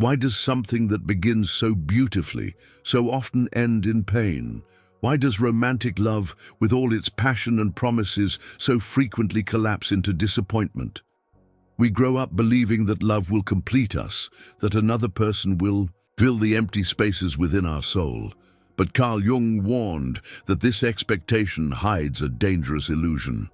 Why does something that begins so beautifully so often end in pain? Why does romantic love, with all its passion and promises, so frequently collapse into disappointment? We grow up believing that love will complete us, that another person will fill the empty spaces within our soul. But Carl Jung warned that this expectation hides a dangerous illusion.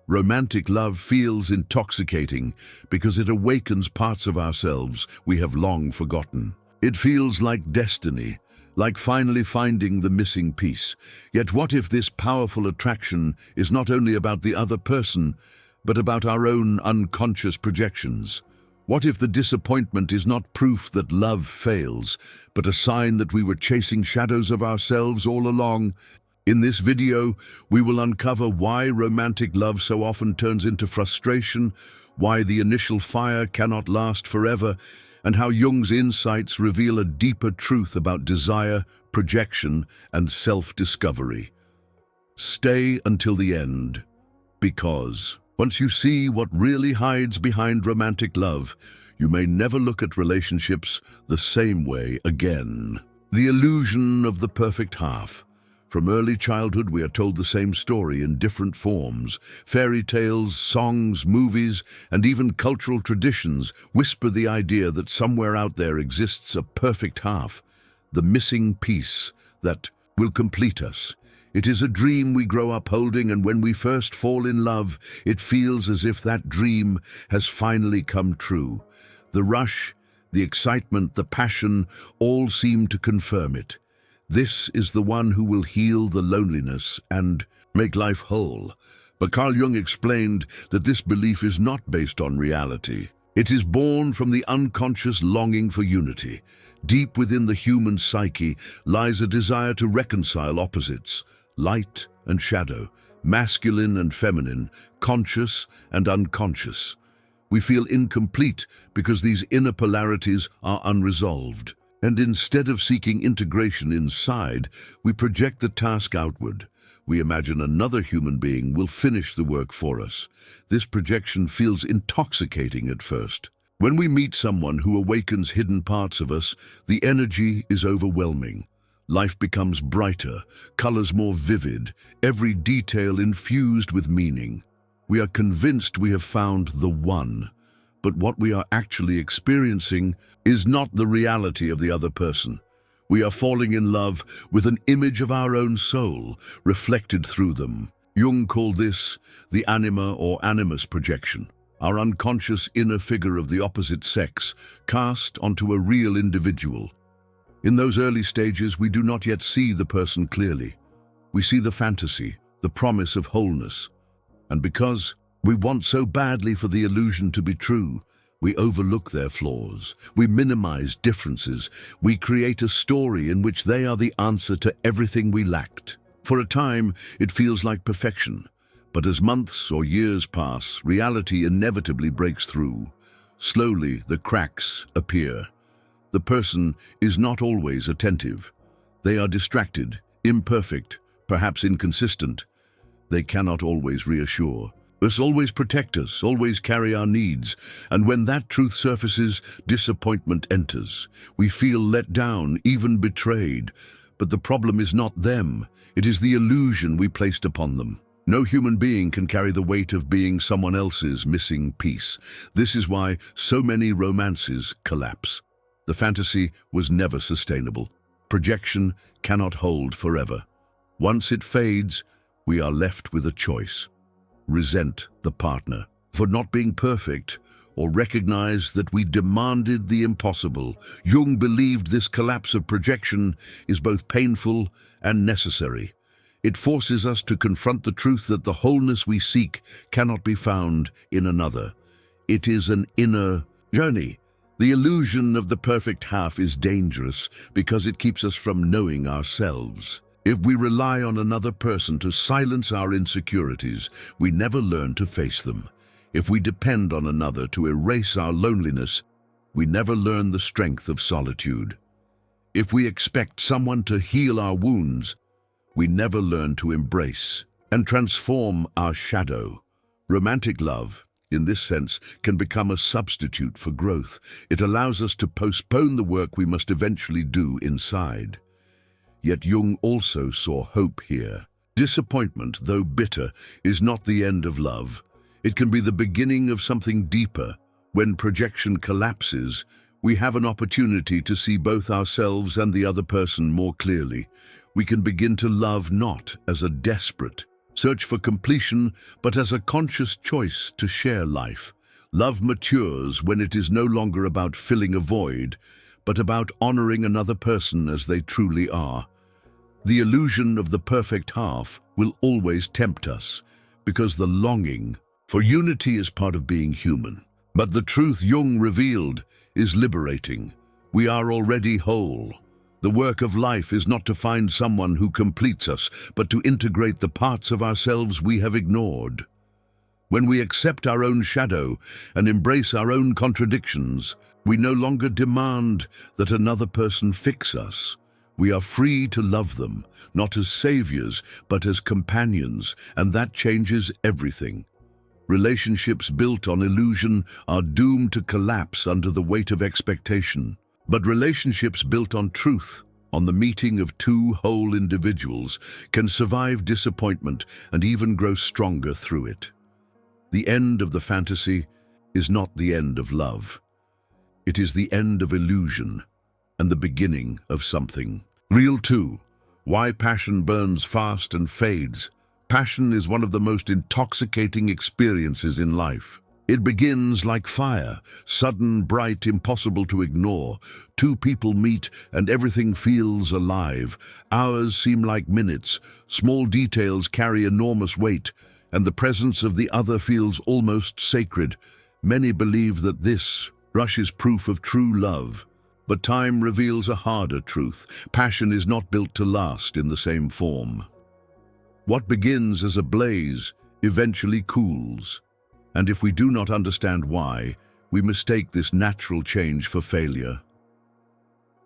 Romantic love feels intoxicating because it awakens parts of ourselves we have long forgotten. It feels like destiny, like finally finding the missing piece. Yet what if this powerful attraction is not only about the other person, but about our own unconscious projections? What if the disappointment is not proof that love fails, but a sign that we were chasing shadows of ourselves all along? In this video, we will uncover why romantic love so often turns into frustration, why the initial fire cannot last forever, and how Jung's insights reveal a deeper truth about desire, projection, and self-discovery. Stay until the end, because once you see what really hides behind romantic love, you may never look at relationships the same way again. The illusion of the perfect half. From early childhood, we are told the same story in different forms. Fairy tales, songs, movies, and even cultural traditions whisper the idea that somewhere out there exists a perfect half, the missing piece that will complete us. It is a dream we grow up holding, and when we first fall in love, it feels as if that dream has finally come true. The rush, the excitement, the passion, all seem to confirm it. This is the one who will heal the loneliness and make life whole. But Carl Jung explained that this belief is not based on reality. It is born from the unconscious longing for unity. Deep within the human psyche lies a desire to reconcile opposites, light and shadow, masculine and feminine, conscious and unconscious. We feel incomplete because these inner polarities are unresolved. And instead of seeking integration inside, we project the task outward. We imagine another human being will finish the work for us. This projection feels intoxicating at first. When we meet someone who awakens hidden parts of us, the energy is overwhelming. Life becomes brighter, colors more vivid, every detail infused with meaning. We are convinced we have found the one. But what we are actually experiencing is not the reality of the other person. We are falling in love with an image of our own soul, reflected through them. Jung called this the anima or animus projection, our unconscious inner figure of the opposite sex, cast onto a real individual. In those early stages, we do not yet see the person clearly. We see the fantasy, the promise of wholeness. And because we want so badly for the illusion to be true, we overlook their flaws. We minimize differences. We create a story in which they are the answer to everything we lacked. For a time, it feels like perfection. But as months or years pass, reality inevitably breaks through. Slowly, the cracks appear. The person is not always attentive. They are distracted, imperfect, perhaps inconsistent. They cannot always reassure. Must always protect us, always carry our needs. And when that truth surfaces, disappointment enters. We feel let down, even betrayed. But the problem is not them. It is the illusion we placed upon them. No human being can carry the weight of being someone else's missing piece. This is why so many romances collapse. The fantasy was never sustainable. Projection cannot hold forever. Once it fades, we are left with a choice. Resent the partner for not being perfect, or recognize that we demanded the impossible. Jung believed this collapse of projection is both painful and necessary. It forces us to confront the truth that the wholeness we seek cannot be found in another. It is an inner journey. The illusion of the perfect half is dangerous because it keeps us from knowing ourselves. If we rely on another person to silence our insecurities, we never learn to face them. If we depend on another to erase our loneliness, we never learn the strength of solitude. If we expect someone to heal our wounds, we never learn to embrace and transform our shadow. Romantic love in this sense, can become a substitute for growth. It allows us to postpone the work we must eventually do inside. Yet Jung also saw hope here. Disappointment, though bitter, is not the end of love. It can be the beginning of something deeper. When projection collapses, we have an opportunity to see both ourselves and the other person more clearly. We can begin to love not as a desperate search for completion, but as a conscious choice to share life. Love matures when it is no longer about filling a void, but about honoring another person as they truly are. The illusion of the perfect half will always tempt us, because the longing for unity is part of being human. But the truth Jung revealed is liberating. We are already whole. The work of life is not to find someone who completes us, but to integrate the parts of ourselves we have ignored. When we accept our own shadow and embrace our own contradictions, we no longer demand that another person fix us. We are free to love them, not as saviors, but as companions, and that changes everything. Relationships built on illusion are doomed to collapse under the weight of expectation. But relationships built on truth, on the meeting of two whole individuals, can survive disappointment and even grow stronger through it. The end of the fantasy is not the end of love. It is the end of illusion and the beginning of something real too. Why passion burns fast and fades. Passion is one of the most intoxicating experiences in life. It begins like fire, sudden, bright, impossible to ignore. Two people meet and everything feels alive. Hours seem like minutes. Small details carry enormous weight, and the presence of the other feels almost sacred. Many believe that this rush is proof of true love. But time reveals a harder truth. Passion is not built to last in the same form. What begins as a blaze eventually cools. And if we do not understand why, we mistake this natural change for failure.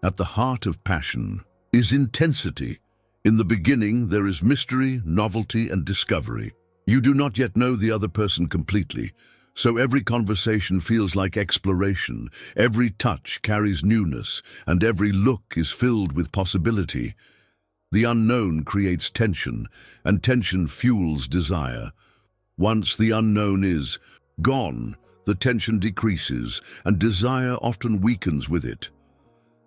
At the heart of passion is intensity. In the beginning, there is mystery, novelty, and discovery. You do not yet know the other person completely, so every conversation feels like exploration. Every touch carries newness, and every look is filled with possibility. The unknown creates tension, and tension fuels desire. Once the unknown is gone, the tension decreases, and desire often weakens with it.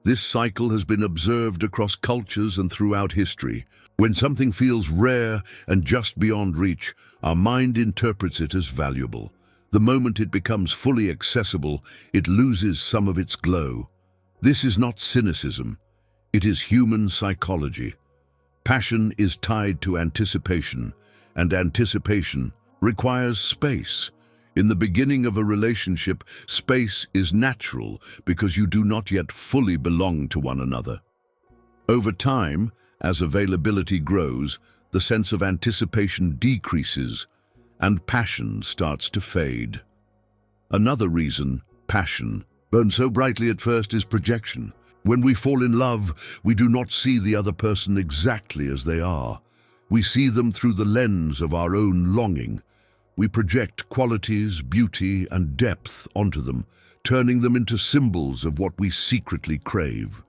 This cycle has been observed across cultures and throughout history. When something feels rare and just beyond reach, our mind interprets it as valuable. The moment it becomes fully accessible, it loses some of its glow. This is not cynicism. It is human psychology. Passion is tied to anticipation, and anticipation requires space. In the beginning of a relationship, space is natural because you do not yet fully belong to one another. Over time, as availability grows, the sense of anticipation decreases and passion starts to fade. Another reason passion burns so brightly at first is projection. When we fall in love, we do not see the other person exactly as they are. We see them through the lens of our own longing. We project qualities, beauty, and depth onto them, turning them into symbols of what we secretly crave.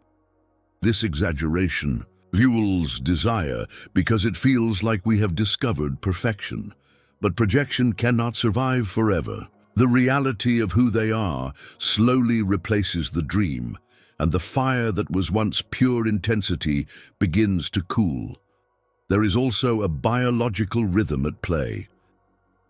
This exaggeration fuels desire because it feels like we have discovered perfection. But projection cannot survive forever. The reality of who they are slowly replaces the dream, and the fire that was once pure intensity begins to cool. There is also a biological rhythm at play.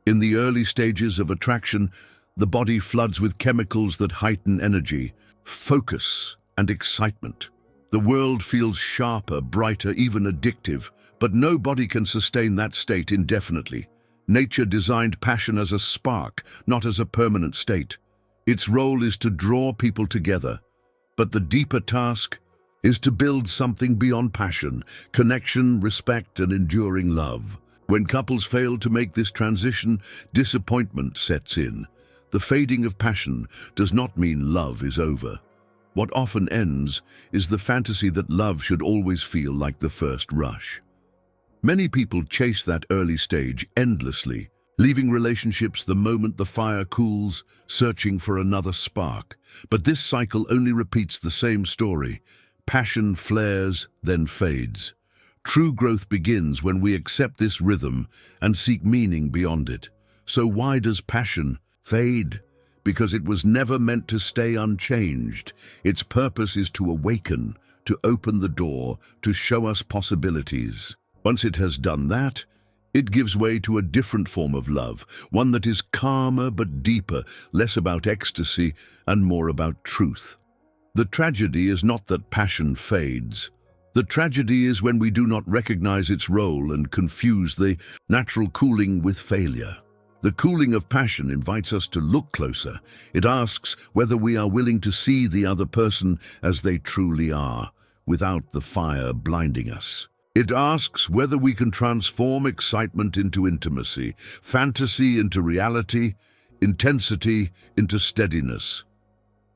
In the early stages of attraction, the body floods with chemicals that heighten energy, focus, and excitement. The world feels sharper, brighter, even addictive, but no body can sustain that state indefinitely. Nature designed passion as a spark, not as a permanent state. Its role is to draw people together, but the deeper task is to build something beyond passion: connection, respect, and enduring love. When couples fail to make this transition, disappointment sets in. The fading of passion does not mean love is over. What often ends is the fantasy that love should always feel like the first rush. Many people chase that early stage endlessly, leaving relationships the moment the fire cools, searching for another spark. But this cycle only repeats the same story. Passion flares, then fades. True growth begins when we accept this rhythm and seek meaning beyond it. So why does passion fade? Because it was never meant to stay unchanged. Its purpose is to awaken, to open the door, to show us possibilities. Once it has done that, it gives way to a different form of love, one that is calmer but deeper, less about ecstasy and more about truth. The tragedy is not that passion fades. The tragedy is when we do not recognize its role and confuse the natural cooling with failure. The cooling of passion invites us to look closer. It asks whether we are willing to see the other person as they truly are, without the fire blinding us. It asks whether we can transform excitement into intimacy, fantasy into reality, intensity into steadiness.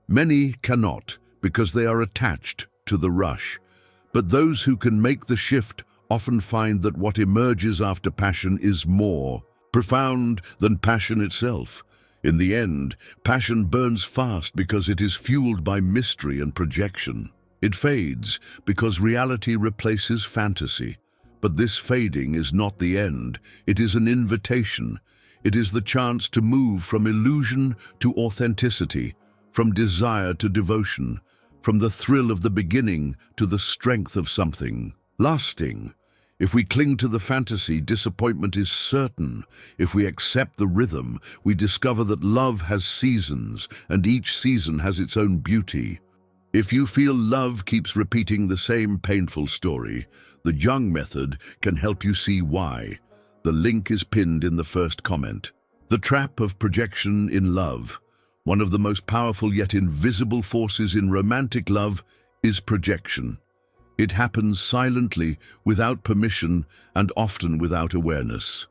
Many cannot because they are attached to the rush. But those who can make the shift often find that what emerges after passion is more profound than passion itself. In the end, passion burns fast because it is fueled by mystery and projection. It fades because reality replaces fantasy. But this fading is not the end. It is an invitation. It is the chance to move from illusion to authenticity, from desire to devotion, from the thrill of the beginning to the strength of something lasting. If we cling to the fantasy, disappointment is certain. If we accept the rhythm, we discover that love has seasons, and each season has its own beauty. If you feel love keeps repeating the same painful story, the Jung method can help you see why. The link is pinned in the first comment. The trap of projection in love. One of the most powerful yet invisible forces in romantic love is projection. It happens silently, without permission, and often without awareness.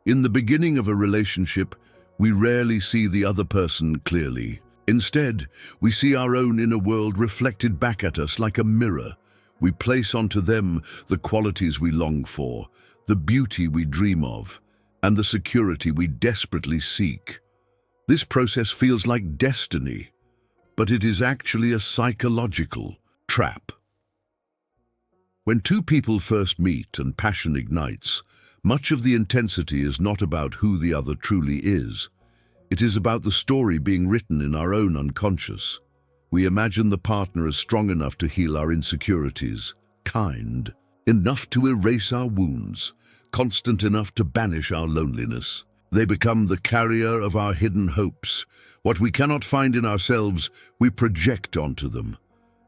In the beginning of a relationship, we rarely see the other person clearly. Instead, we see our own inner world reflected back at us like a mirror. We place onto them the qualities we long for, the beauty we dream of, and the security we desperately seek. This process feels like destiny, but it is actually a psychological trap. When two people first meet and passion ignites, much of the intensity is not about who the other truly is. It is about the story being written in our own unconscious. We imagine the partner as strong enough to heal our insecurities, kind enough to erase our wounds, constant enough to banish our loneliness. They become the carrier of our hidden hopes. What we cannot find in ourselves, we project onto them.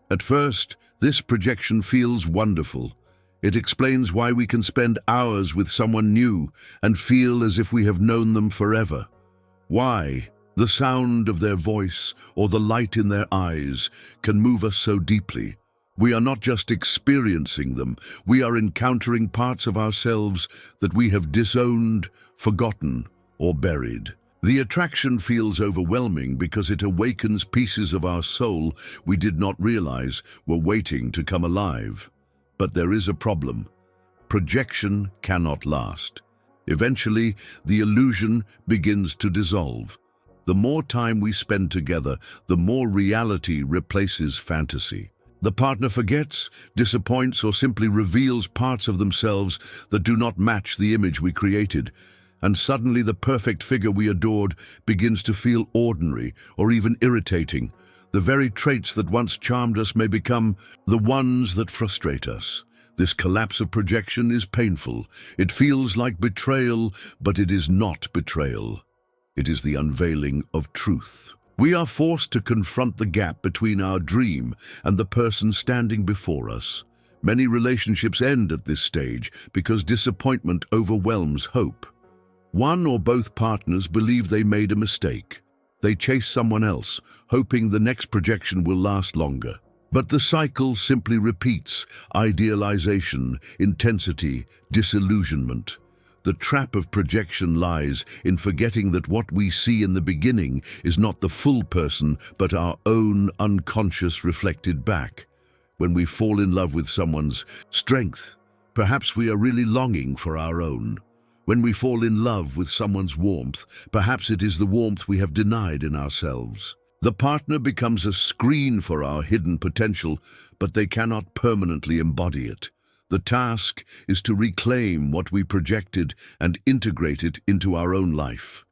At first, this projection feels wonderful. It explains why we can spend hours with someone new and feel as if we have known them forever. Why the sound of their voice or the light in their eyes can move us so deeply. We are not just experiencing them, we are encountering parts of ourselves that we have disowned, forgotten, or buried. The attraction feels overwhelming because it awakens pieces of our soul we did not realize were waiting to come alive. But there is a problem. Projection cannot last. Eventually, the illusion begins to dissolve. The more time we spend together, the more reality replaces fantasy. The partner forgets, disappoints, or simply reveals parts of themselves that do not match the image we created. And suddenly the perfect figure we adored begins to feel ordinary or even irritating. The very traits that once charmed us may become the ones that frustrate us. This collapse of projection is painful. It feels like betrayal, but it is not betrayal. It is the unveiling of truth. We are forced to confront the gap between our dream and the person standing before us. Many relationships end at this stage because disappointment overwhelms hope. One or both partners believe they made a mistake. They chase someone else, hoping the next projection will last longer. But the cycle simply repeats: idealization, intensity, disillusionment. The trap of projection lies in forgetting that what we see in the beginning is not the full person, but our own unconscious reflected back. When we fall in love with someone's strength, perhaps we are really longing for our own. When we fall in love with someone's warmth, perhaps it is the warmth we have denied in ourselves. The partner becomes a screen for our hidden potential, but they cannot permanently embody it. The task is to reclaim what we projected and integrate it into our own life.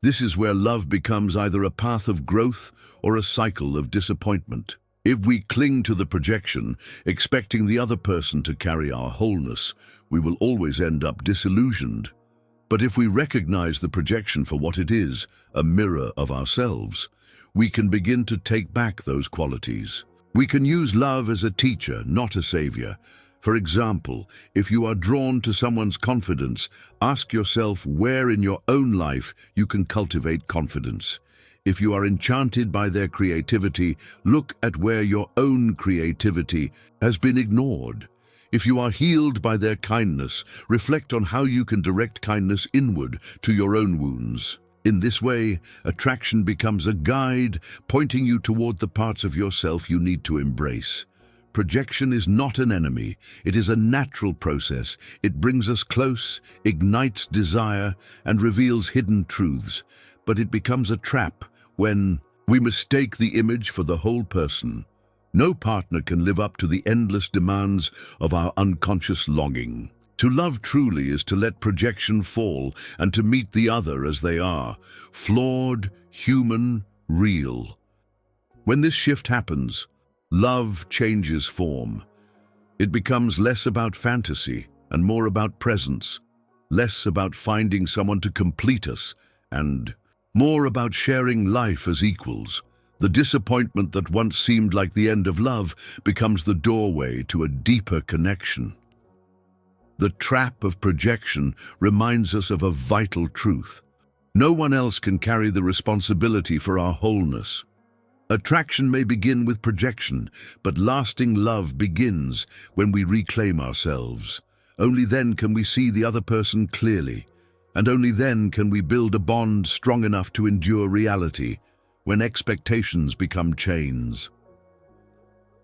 This is where love becomes either a path of growth or a cycle of disappointment. If we cling to the projection, expecting the other person to carry our wholeness, we will always end up disillusioned. But if we recognize the projection for what it is, a mirror of ourselves, we can begin to take back those qualities. We can use love as a teacher, not a savior. For example, if you are drawn to someone's confidence, ask yourself where in your own life you can cultivate confidence. If you are enchanted by their creativity, look at where your own creativity has been ignored. If you are healed by their kindness, reflect on how you can direct kindness inward to your own wounds. In this way, attraction becomes a guide, pointing you toward the parts of yourself you need to embrace. Projection is not an enemy. It is a natural process. It brings us close, ignites desire, and reveals hidden truths. But it becomes a trap when we mistake the image for the whole person. No partner can live up to the endless demands of our unconscious longing. To love truly is to let projection fall and to meet the other as they are, flawed, human, real. When this shift happens, love changes form. It becomes less about fantasy and more about presence, less about finding someone to complete us, and more about sharing life as equals. The disappointment that once seemed like the end of love becomes the doorway to a deeper connection. The trap of projection reminds us of a vital truth. No one else can carry the responsibility for our wholeness. Attraction may begin with projection, but lasting love begins when we reclaim ourselves. Only then can we see the other person clearly, and only then can we build a bond strong enough to endure reality, when expectations become chains.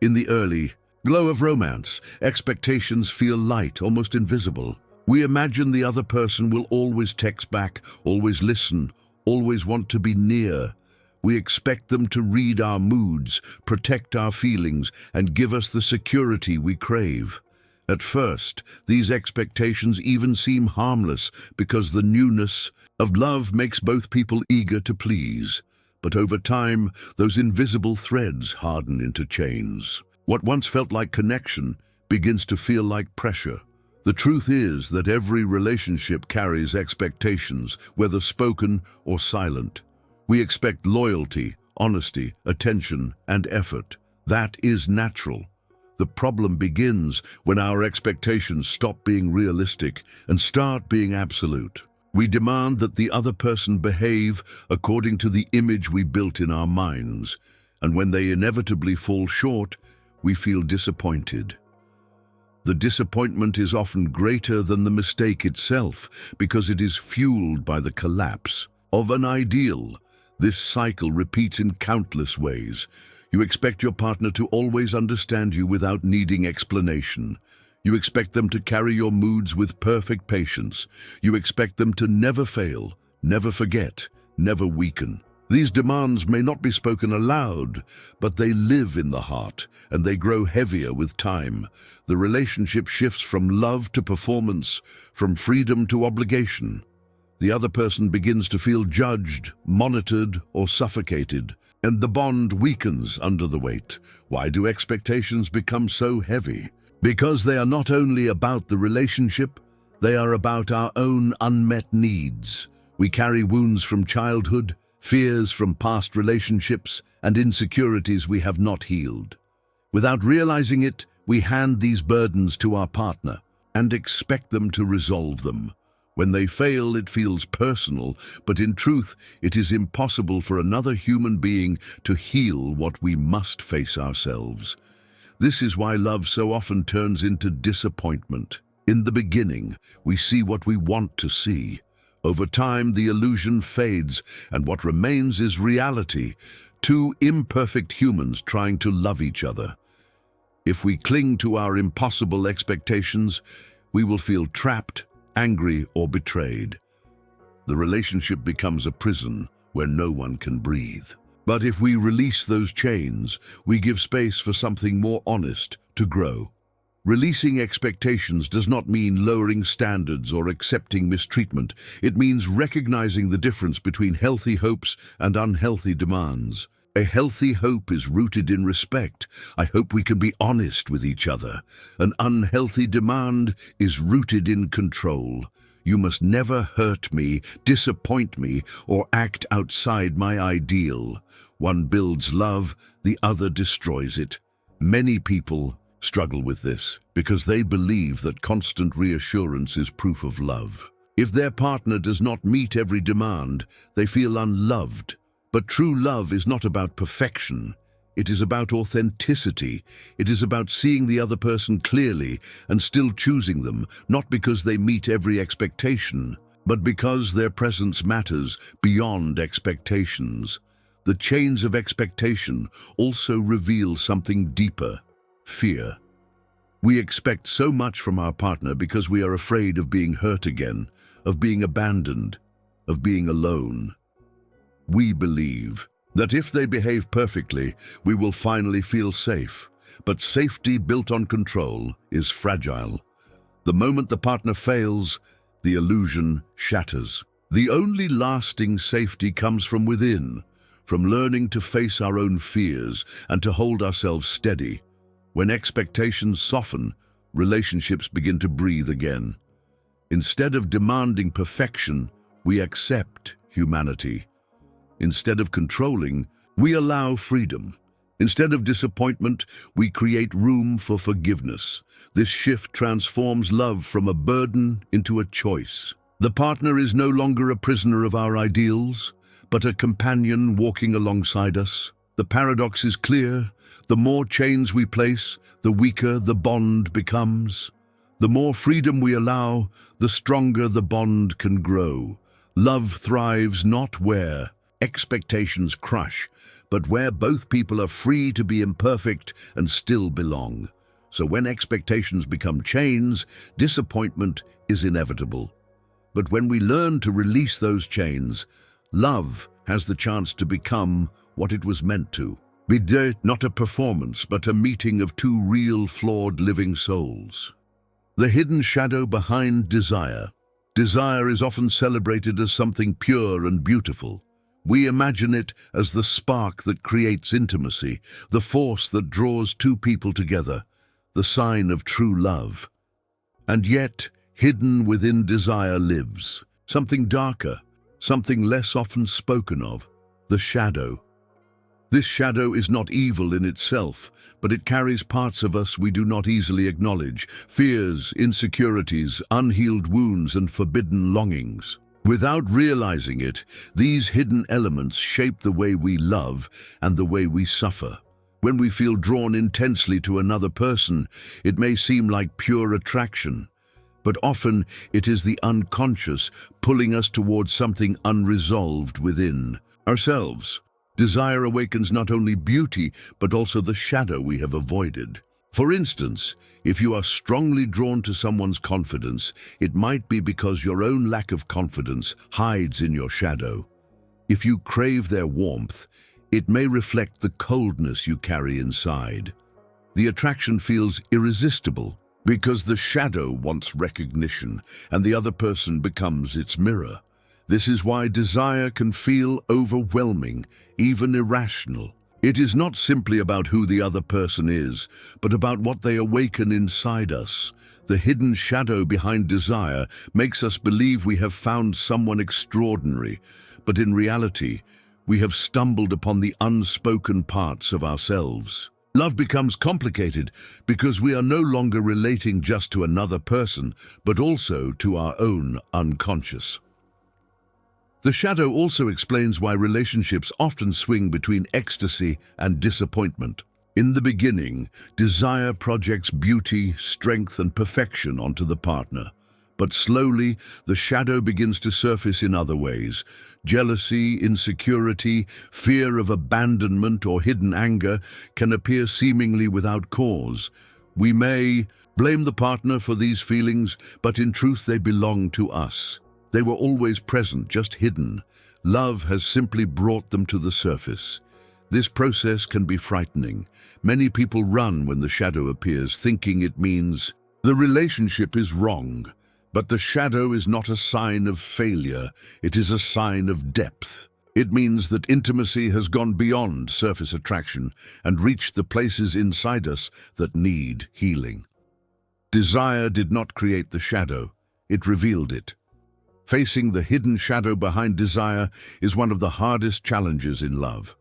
In the early glow of romance, expectations feel light, almost invisible. We imagine the other person will always text back, always listen, always want to be near. We expect them to read our moods, protect our feelings, and give us the security we crave. At first, these expectations even seem harmless because the newness of love makes both people eager to please. But over time, those invisible threads harden into chains. What once felt like connection begins to feel like pressure. The truth is that every relationship carries expectations, whether spoken or silent. We expect loyalty, honesty, attention, and effort. That is natural. The problem begins when our expectations stop being realistic and start being absolute. We demand that the other person behave according to the image we built in our minds, and when they inevitably fall short, we feel disappointed. The disappointment is often greater than the mistake itself because it is fueled by the collapse of an ideal. This cycle repeats in countless ways. You expect your partner to always understand you without needing explanation. You expect them to carry your moods with perfect patience. You expect them to never fail, never forget, never weaken. These demands may not be spoken aloud, but they live in the heart, and they grow heavier with time. The relationship shifts from love to performance, from freedom to obligation. The other person begins to feel judged, monitored, or suffocated, and the bond weakens under the weight. Why do expectations become so heavy? Because they are not only about the relationship, they are about our own unmet needs. We carry wounds from childhood, fears from past relationships, and insecurities we have not healed. Without realizing it, we hand these burdens to our partner and expect them to resolve them. When they fail, it feels personal, but in truth, it is impossible for another human being to heal what we must face ourselves. This is why love so often turns into disappointment. In the beginning, we see what we want to see. Over time, the illusion fades, and what remains is reality, two imperfect humans trying to love each other. If we cling to our impossible expectations, we will feel trapped, angry, or betrayed. The relationship becomes a prison where no one can breathe. But if we release those chains, we give space for something more honest to grow. Releasing expectations does not mean lowering standards or accepting mistreatment. It means recognizing the difference between healthy hopes and unhealthy demands. A healthy hope is rooted in respect. I hope we can be honest with each other. An unhealthy demand is rooted in control. You must never hurt me, disappoint me, or act outside my ideal. One builds love, the other destroys it. Many people struggle with this because they believe that constant reassurance is proof of love. If their partner does not meet every demand, they feel unloved. But true love is not about perfection. It is about authenticity. It is about seeing the other person clearly and still choosing them, not because they meet every expectation, but because their presence matters beyond expectations. The chains of expectation also reveal something deeper: fear. We expect so much from our partner because we are afraid of being hurt again, of being abandoned, of being alone. We believe that if they behave perfectly, we will finally feel safe. But safety built on control is fragile. The moment the partner fails, the illusion shatters. The only lasting safety comes from within, from learning to face our own fears and to hold ourselves steady. When expectations soften, relationships begin to breathe again. Instead of demanding perfection, we accept humanity. Instead of controlling, we allow freedom. Instead of disappointment, we create room for forgiveness. This shift transforms love from a burden into a choice. The partner is no longer a prisoner of our ideals, but a companion walking alongside us. The paradox is clear. The more chains we place, the weaker the bond becomes. The more freedom we allow, the stronger the bond can grow. Love thrives not where expectations crush, but where both people are free to be imperfect and still belong. So when expectations become chains, disappointment is inevitable. But when we learn to release those chains, love has the chance to become what it was meant to. Be not a performance, but a meeting of two real, flawed, living souls. The hidden shadow behind desire. Desire is often celebrated as something pure and beautiful. We imagine it as the spark that creates intimacy, the force that draws two people together, the sign of true love. And yet, hidden within desire lives something darker, something less often spoken of: the shadow. This shadow is not evil in itself, but it carries parts of us we do not easily acknowledge: fears, insecurities, unhealed wounds, and forbidden longings. Without realizing it, these hidden elements shape the way we love and the way we suffer. When we feel drawn intensely to another person, it may seem like pure attraction, but often it is the unconscious pulling us towards something unresolved within ourselves. Desire awakens not only beauty, but also the shadow we have avoided. For instance, if you are strongly drawn to someone's confidence, it might be because your own lack of confidence hides in your shadow. If you crave their warmth, it may reflect the coldness you carry inside. The attraction feels irresistible because the shadow wants recognition, and the other person becomes its mirror. This is why desire can feel overwhelming, even irrational. It is not simply about who the other person is, but about what they awaken inside us. The hidden shadow behind desire makes us believe we have found someone extraordinary, but in reality, we have stumbled upon the unspoken parts of ourselves. Love becomes complicated because we are no longer relating just to another person, but also to our own unconscious. The shadow also explains why relationships often swing between ecstasy and disappointment. In the beginning, desire projects beauty, strength, and perfection onto the partner. But slowly, the shadow begins to surface in other ways. Jealousy, insecurity, fear of abandonment, or hidden anger can appear seemingly without cause. We may blame the partner for these feelings, but in truth they belong to us. They were always present, just hidden. Love has simply brought them to the surface. This process can be frightening. Many people run when the shadow appears, thinking it means the relationship is wrong. But the shadow is not a sign of failure, it is a sign of depth. It means that intimacy has gone beyond surface attraction and reached the places inside us that need healing. Desire did not create the shadow, it revealed it. Facing the hidden shadow behind desire is one of the hardest challenges in love.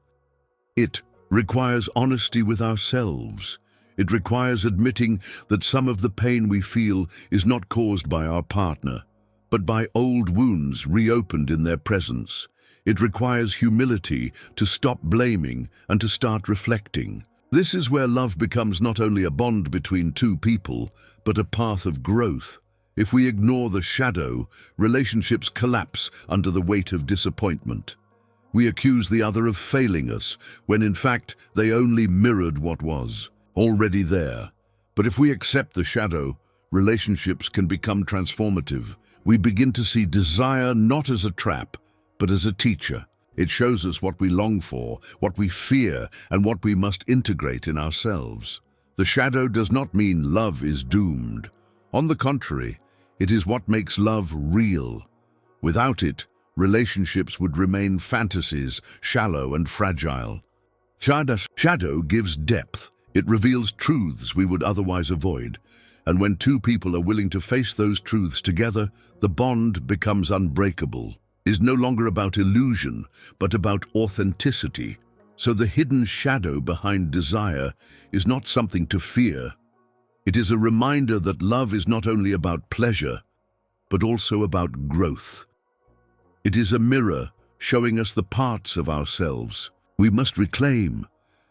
It requires honesty with ourselves. It requires admitting that some of the pain we feel is not caused by our partner, but by old wounds reopened in their presence. It requires humility to stop blaming and to start reflecting. This is where love becomes not only a bond between two people, but a path of growth. If we ignore the shadow, relationships collapse under the weight of disappointment. We accuse the other of failing us, when in fact they only mirrored what was already there. But if we accept the shadow, relationships can become transformative. We begin to see desire not as a trap, but as a teacher. It shows us what we long for, what we fear, and what we must integrate in ourselves. The shadow does not mean love is doomed. On the contrary, it is what makes love real. Without it, relationships would remain fantasies, shallow and fragile. Shadow gives depth. It reveals truths we would otherwise avoid. And when two people are willing to face those truths together, the bond becomes unbreakable. It is no longer about illusion, but about authenticity. So the hidden shadow behind desire is not something to fear. It is a reminder that love is not only about pleasure, but also about growth. It is a mirror showing us the parts of ourselves we must reclaim.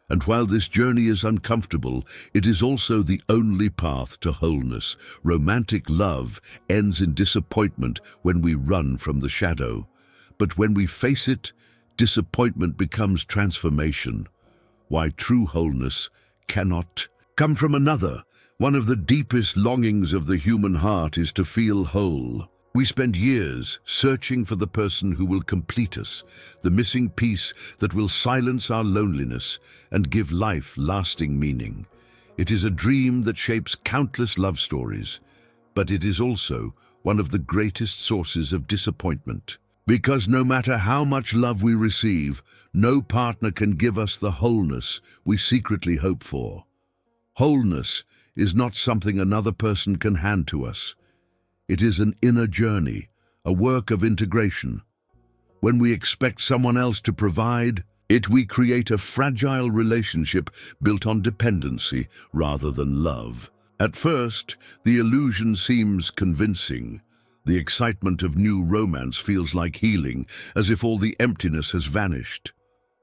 And while this journey is uncomfortable, it is also the only path to wholeness. Romantic love ends in disappointment when we run from the shadow. But when we face it, disappointment becomes transformation. Why true wholeness cannot come from another. One of the deepest longings of the human heart is to feel whole. We spend years searching for the person who will complete us, the missing piece that will silence our loneliness and give life lasting meaning. It is a dream that shapes countless love stories, but it is also one of the greatest sources of disappointment. Because no matter how much love we receive, no partner can give us the wholeness we secretly hope for. Wholeness is not something another person can hand to us. It is an inner journey, a work of integration. When we expect someone else to provide it, we create a fragile relationship built on dependency rather than love. At first, the illusion seems convincing. The excitement of new romance feels like healing, as if all the emptiness has vanished.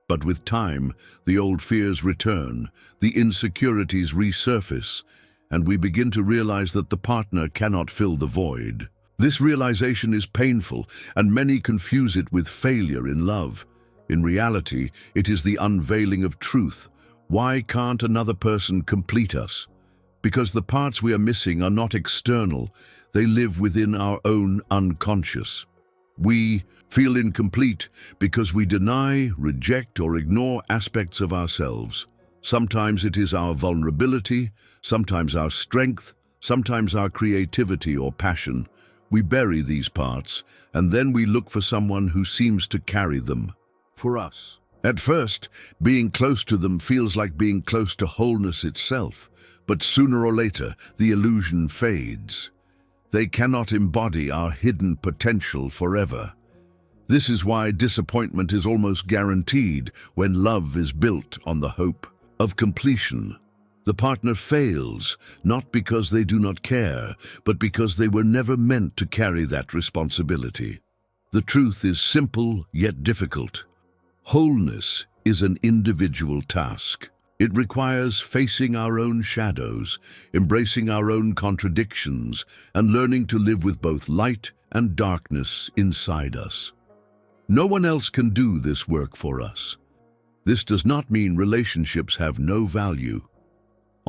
But with time, the old fears return, the insecurities resurface, and we begin to realize that the partner cannot fill the void. This realization is painful, and many confuse it with failure in love. In reality, it is the unveiling of truth. Why can't another person complete us? Because the parts we are missing are not external, they live within our own unconscious. We feel incomplete because we deny, reject, or ignore aspects of ourselves. Sometimes it is our vulnerability, sometimes our strength, sometimes our creativity or passion. We bury these parts, and then we look for someone who seems to carry them for us. At first, being close to them feels like being close to wholeness itself, but sooner or later, the illusion fades. They cannot embody our hidden potential forever. This is why disappointment is almost guaranteed when love is built on the hope of completion. The partner fails, not because they do not care, but because they were never meant to carry that responsibility. The truth is simple yet difficult. Wholeness is an individual task. It requires facing our own shadows, embracing our own contradictions, and learning to live with both light and darkness inside us. No one else can do this work for us. This does not mean relationships have no value.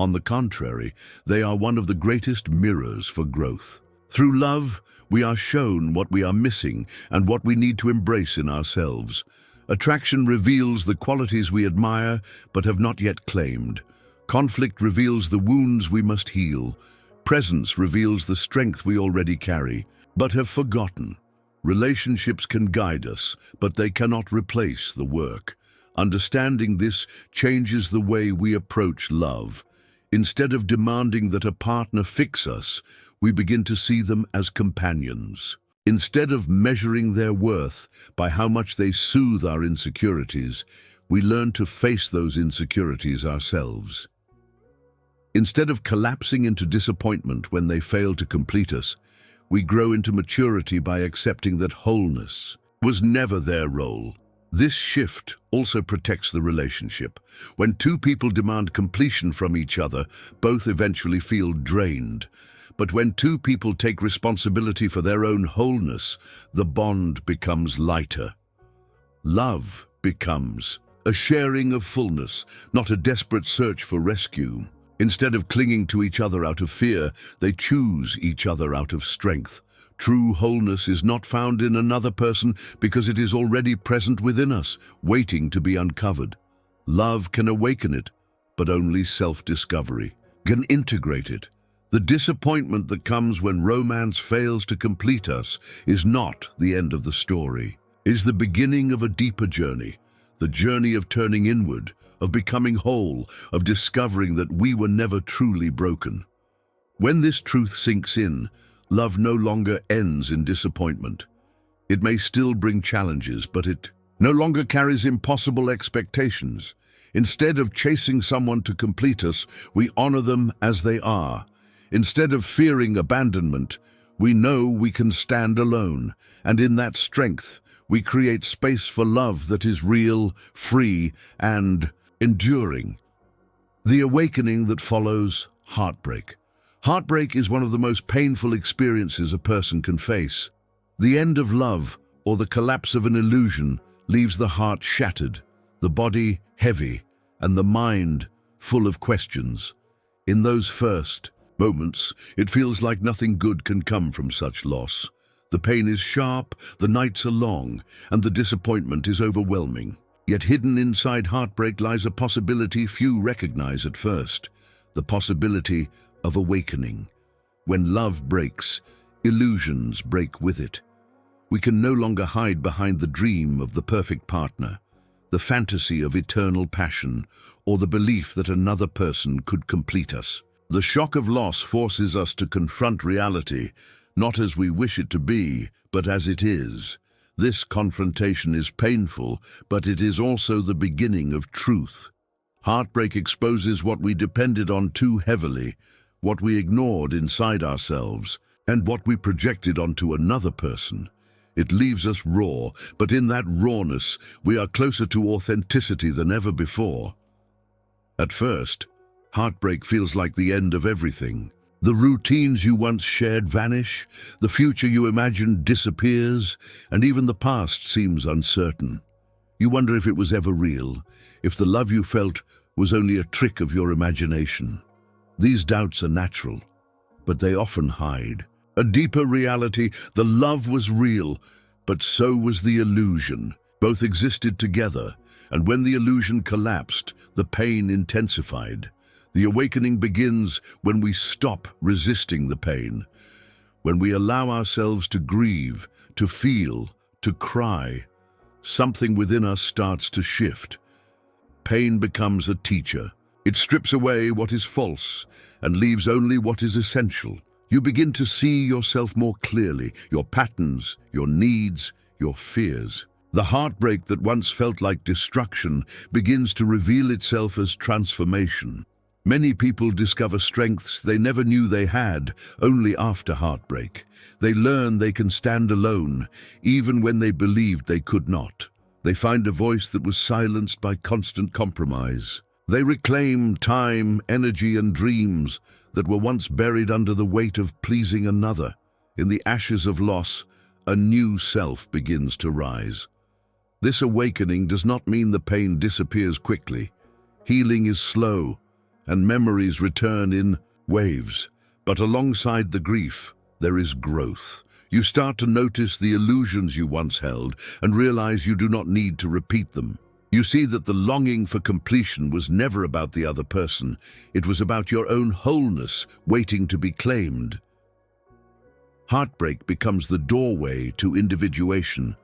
On the contrary, they are one of the greatest mirrors for growth. Through love, we are shown what we are missing and what we need to embrace in ourselves. Attraction reveals the qualities we admire but have not yet claimed. Conflict reveals the wounds we must heal. Presence reveals the strength we already carry, but have forgotten. Relationships can guide us, but they cannot replace the work. Understanding this changes the way we approach love. Instead of demanding that a partner fix us, we begin to see them as companions. Instead of measuring their worth by how much they soothe our insecurities, we learn to face those insecurities ourselves. Instead of collapsing into disappointment when they fail to complete us, we grow into maturity by accepting that wholeness was never their role. This shift also protects the relationship. When two people demand completion from each other, both eventually feel drained. But when two people take responsibility for their own wholeness, the bond becomes lighter. Love becomes a sharing of fullness, not a desperate search for rescue. Instead of clinging to each other out of fear, they choose each other out of strength. True wholeness is not found in another person because it is already present within us, waiting to be uncovered. Love can awaken it, but only self-discovery can integrate it. The disappointment that comes when romance fails to complete us is not the end of the story. It is the beginning of a deeper journey, the journey of turning inward, of becoming whole, of discovering that we were never truly broken. When this truth sinks in, love no longer ends in disappointment. It may still bring challenges, but it no longer carries impossible expectations. Instead of chasing someone to complete us, we honor them as they are. Instead of fearing abandonment, we know we can stand alone, and in that strength, we create space for love that is real, free, and enduring. The awakening that follows heartbreak. Heartbreak is one of the most painful experiences a person can face. The end of love, or the collapse of an illusion, leaves the heart shattered, the body heavy, and the mind full of questions. In those first moments, it feels like nothing good can come from such loss. The pain is sharp, the nights are long, and the disappointment is overwhelming. Yet hidden inside heartbreak lies a possibility few recognize at first, the possibility of awakening. When love breaks, illusions break with it. We can no longer hide behind the dream of the perfect partner, the fantasy of eternal passion, or the belief that another person could complete us. The shock of loss forces us to confront reality, not as we wish it to be, but as it is. This confrontation is painful, but it is also the beginning of truth. Heartbreak exposes what we depended on too heavily, what we ignored inside ourselves, and what we projected onto another person. It leaves us raw, but in that rawness, we are closer to authenticity than ever before. At first, heartbreak feels like the end of everything. The routines you once shared vanish, the future you imagined disappears, and even the past seems uncertain. You wonder if it was ever real, if the love you felt was only a trick of your imagination. These doubts are natural, but they often hide a deeper reality. The love was real, but so was the illusion. Both existed together, and when the illusion collapsed, the pain intensified. The awakening begins when we stop resisting the pain, when we allow ourselves to grieve, to feel, to cry. Something within us starts to shift. Pain becomes a teacher. It strips away what is false and leaves only what is essential. You begin to see yourself more clearly, your patterns, your needs, your fears. The heartbreak that once felt like destruction begins to reveal itself as transformation. Many people discover strengths they never knew they had, only after heartbreak. They learn they can stand alone, even when they believed they could not. They find a voice that was silenced by constant compromise. They reclaim time, energy, and dreams that were once buried under the weight of pleasing another. In the ashes of loss, a new self begins to rise. This awakening does not mean the pain disappears quickly. Healing is slow, and memories return in waves. But alongside the grief, there is growth. You start to notice the illusions you once held and realize you do not need to repeat them. You see that the longing for completion was never about the other person. It was about your own wholeness waiting to be claimed. Heartbreak becomes the doorway to individuation,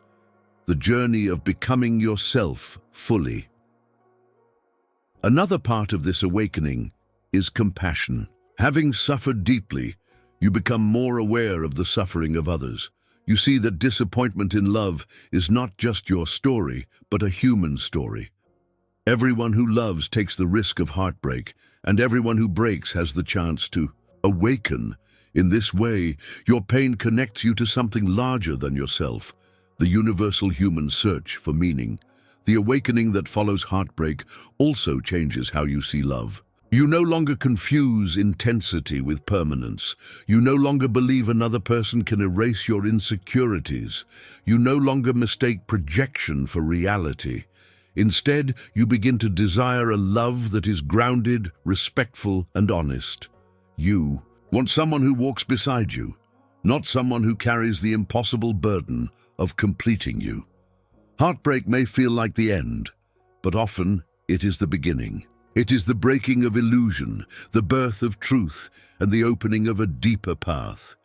the journey of becoming yourself fully. Another part of this awakening is compassion. Having suffered deeply, you become more aware of the suffering of others. You see that disappointment in love is not just your story, but a human story. Everyone who loves takes the risk of heartbreak, and everyone who breaks has the chance to awaken. In this way, your pain connects you to something larger than yourself, the universal human search for meaning. The awakening that follows heartbreak also changes how you see love. You no longer confuse intensity with permanence. You no longer believe another person can erase your insecurities. You no longer mistake projection for reality. Instead, you begin to desire a love that is grounded, respectful, and honest. You want someone who walks beside you, not someone who carries the impossible burden of completing you. Heartbreak may feel like the end, but often it is the beginning. It is the breaking of illusion, the birth of truth, and the opening of a deeper path.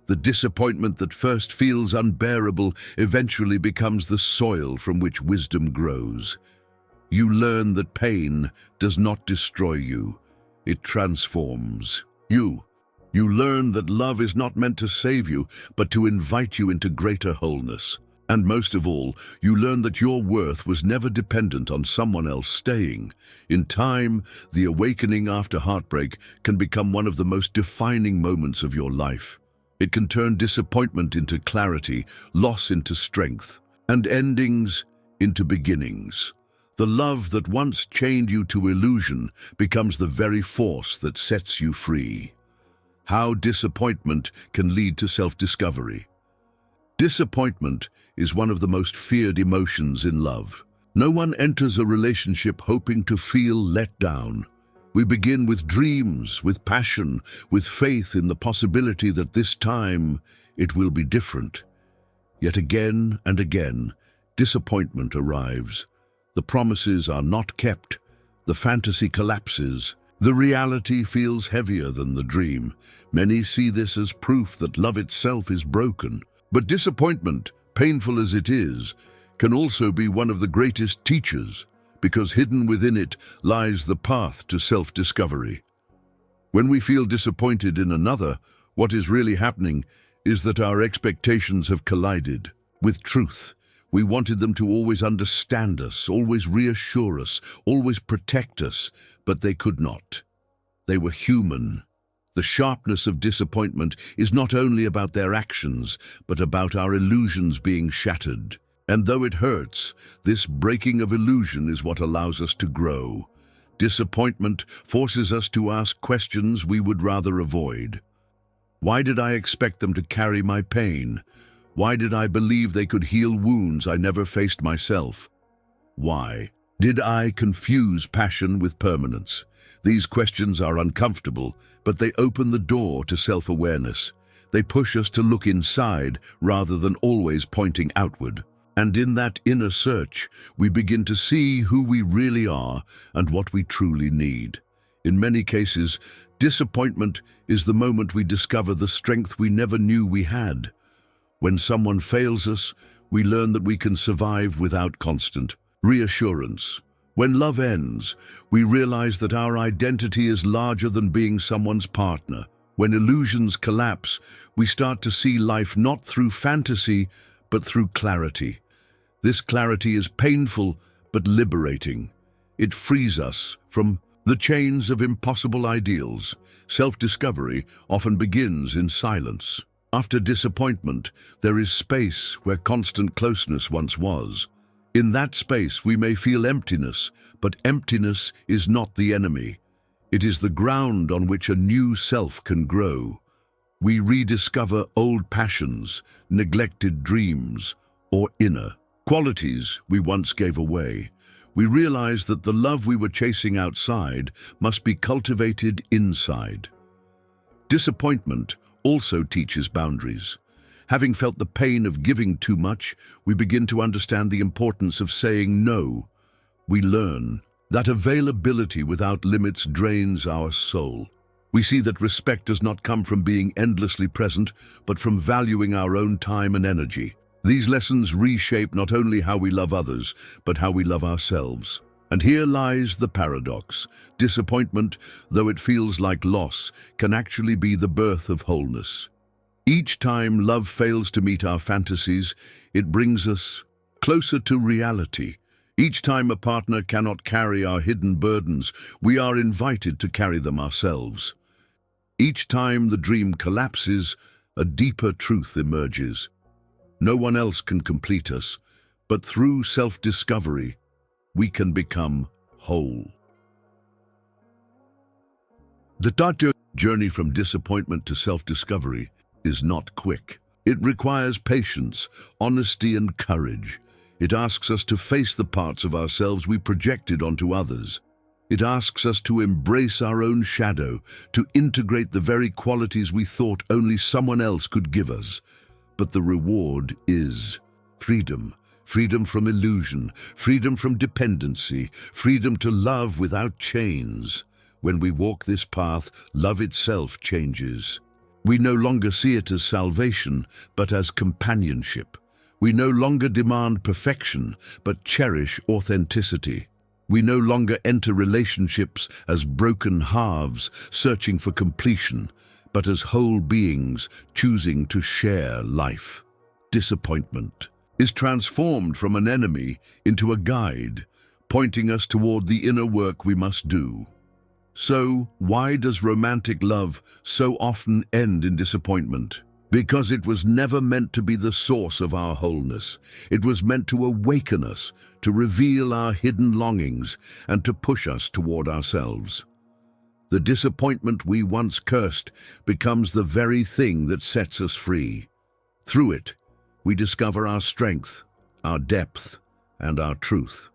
The disappointment that first feels unbearable eventually becomes the soil from which wisdom grows. You learn that pain does not destroy you, it transforms you. You learn that love is not meant to save you, but to invite you into greater wholeness. And most of all, you learn that your worth was never dependent on someone else staying. In time, the awakening after heartbreak can become one of the most defining moments of your life. It can turn disappointment into clarity, loss into strength, and endings into beginnings. The love that once chained you to illusion becomes the very force that sets you free. How disappointment can lead to self-discovery. Disappointment is one of the most feared emotions in love. No one enters a relationship hoping to feel let down. We begin with dreams, with passion, with faith in the possibility that this time it will be different. Yet again and again, disappointment arrives. The promises are not kept. The fantasy collapses. The reality feels heavier than the dream. Many see this as proof that love itself is broken. But disappointment, painful as it is, can also be one of the greatest teachers, because hidden within it lies the path to self-discovery. When we feel disappointed in another, what is really happening is that our expectations have collided with truth. We wanted them to always understand us, always reassure us, always protect us, but they could not. They were human. The sharpness of disappointment is not only about their actions, but about our illusions being shattered. And though it hurts, this breaking of illusion is what allows us to grow. Disappointment forces us to ask questions we would rather avoid. Why did I expect them to carry my pain? Why did I believe they could heal wounds I never faced myself? Why did I confuse passion with permanence? These questions are uncomfortable, but they open the door to self-awareness. They push us to look inside rather than always pointing outward. And in that inner search, we begin to see who we really are and what we truly need. In many cases, disappointment is the moment we discover the strength we never knew we had. When someone fails us, we learn that we can survive without constant reassurance. When love ends, we realize that our identity is larger than being someone's partner. When illusions collapse, we start to see life not through fantasy, but through clarity. This clarity is painful, but liberating. It frees us from the chains of impossible ideals. Self-discovery often begins in silence. After disappointment, there is space where constant closeness once was. In that space, we may feel emptiness, but emptiness is not the enemy. It is the ground on which a new self can grow. We rediscover old passions, neglected dreams, or inner qualities we once gave away. We realize that the love we were chasing outside must be cultivated inside. Disappointment also teaches boundaries. Having felt the pain of giving too much, we begin to understand the importance of saying no. We learn that availability without limits drains our soul. We see that respect does not come from being endlessly present, but from valuing our own time and energy. These lessons reshape not only how we love others, but how we love ourselves. And here lies the paradox. Disappointment, though it feels like loss, can actually be the birth of wholeness. Each time love fails to meet our fantasies, it brings us closer to reality. Each time a partner cannot carry our hidden burdens, we are invited to carry them ourselves. Each time the dream collapses, a deeper truth emerges. No one else can complete us, but through self-discovery, we can become whole. The journey from disappointment to self-discovery is not quick. It requires patience, honesty, and courage. It asks us to face the parts of ourselves we projected onto others. It asks us to embrace our own shadow, to integrate the very qualities we thought only someone else could give us. But the reward is freedom. Freedom from illusion, freedom from dependency, freedom to love without chains. When we walk this path, love itself changes. We no longer see it as salvation, but as companionship. We no longer demand perfection, but cherish authenticity. We no longer enter relationships as broken halves, searching for completion, but as whole beings choosing to share life. Disappointment is transformed from an enemy into a guide, pointing us toward the inner work we must do. So, why does romantic love so often end in disappointment? Because it was never meant to be the source of our wholeness. It was meant to awaken us, to reveal our hidden longings, and to push us toward ourselves. The disappointment we once cursed becomes the very thing that sets us free. Through it, we discover our strength, our depth, and our truth.